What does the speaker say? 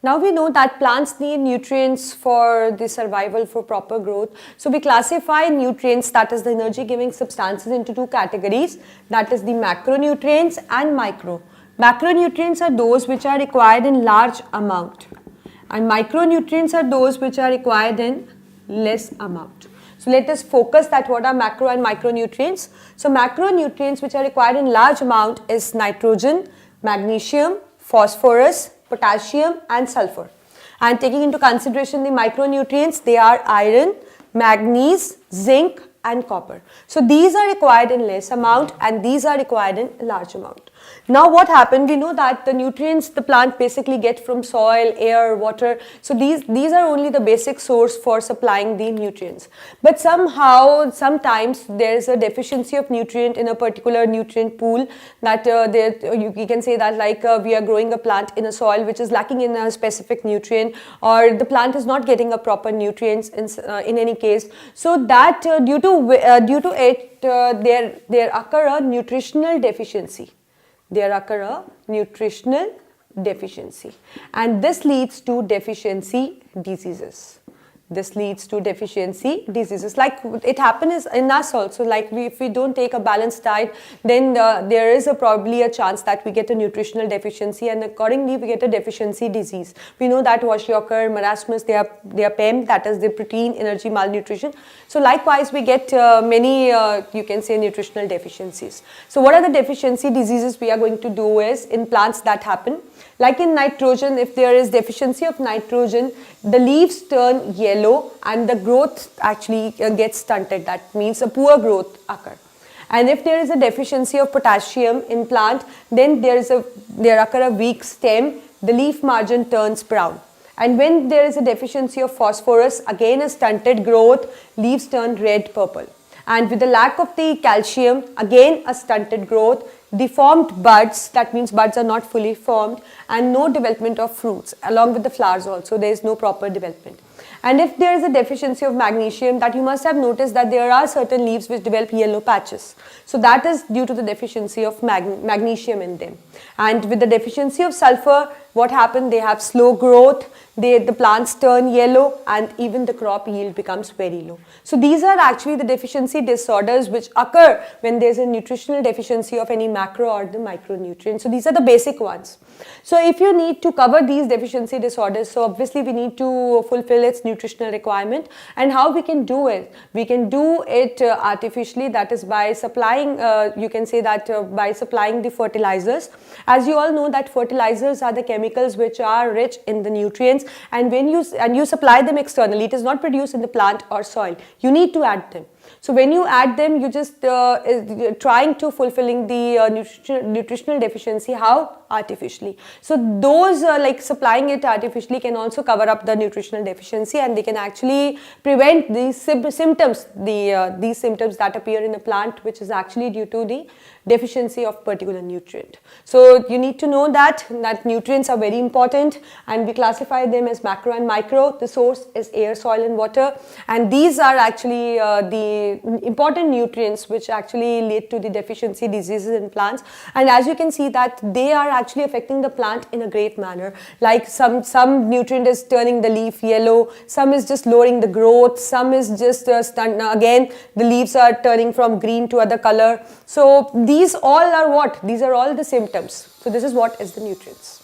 Now we know that plants need nutrients for the survival, for proper growth. So we classify nutrients, that is the energy giving substances, into two categories, that is the macronutrients and micro. Macronutrients are those which are required in large amount and micronutrients are those which are required in less amount. So let us focus that what are macro and micronutrients. So macronutrients which are required in large amount is nitrogen, magnesium, phosphorus, potassium and sulfur. And taking into consideration the micronutrients, they are iron, manganese, zinc and copper. So these are required in less amount and these are required in large amount. Now what happened, we know that the nutrients the plant basically get from soil, air, water. So these are only the basic source for supplying the nutrients. But sometimes there is a deficiency of nutrient in a particular nutrient pool, that you can say that like we are growing a plant in a soil which is lacking in a specific nutrient, or the plant is not getting a proper nutrients in any case. So that due to it there occur a nutritional deficiency. And this leads to deficiency diseases. Like it happens in us also, like if we don't take a balanced diet, then there is probably a chance that we get a nutritional deficiency and accordingly we get a deficiency disease. We know that Kwashiorkor, marasmus, they are PEM, that is the protein energy malnutrition. So likewise we get many you can say nutritional deficiencies. So what are the deficiency diseases we are going to do is in plants that happen? Like in nitrogen, if there is deficiency of nitrogen, the leaves turn yellow and the growth actually gets stunted. That means a poor growth occur. And if there is a deficiency of potassium in plant, then there occur a weak stem, the leaf margin turns brown. And when there is a deficiency of phosphorus, again a stunted growth, leaves turn red purple. And with the lack of the calcium, again a stunted growth, deformed buds, that means buds are not fully formed, and no development of fruits. Along with the flowers also, there is no proper development. And if there is a deficiency of magnesium, that you must have noticed that there are certain leaves which develop yellow patches. So that is due to the deficiency of magnesium in them. And with the deficiency of sulfur, what happened? They have slow growth, the plants turn yellow and even the crop yield becomes very low. So these are actually the deficiency disorders which occur when there is a nutritional deficiency of any macro or the micronutrient. So these are the basic ones. So if you need to cover these deficiency disorders, so obviously we need to fulfill its nutritional requirement. And how we can do it? We can do it artificially, that is by supplying, you can say that by supplying the fertilizers. As you all know that fertilizers are the chemicals which are rich in the nutrients, and when you supply them externally, it is not produced in the plant or soil. You need to add them. So when you add them, you just trying to fulfilling the nutritional deficiency. How? Artificially. So those like supplying it artificially can also cover up the nutritional deficiency, and they can actually prevent these symptoms, these symptoms that appear in a plant, which is actually due to the deficiency of particular nutrient. So you need to know that nutrients are very important, and we classify them as macro and micro. The source is air, soil and water, and these are actually the important nutrients which actually lead to the deficiency diseases in plants. And as you can see that they are actually affecting the plant in a great manner. Like some nutrient is turning the leaf yellow, some is just lowering the growth, some is just again the leaves are turning from green to other color. So these all are what? These are all the symptoms. So this is what is the nutrients.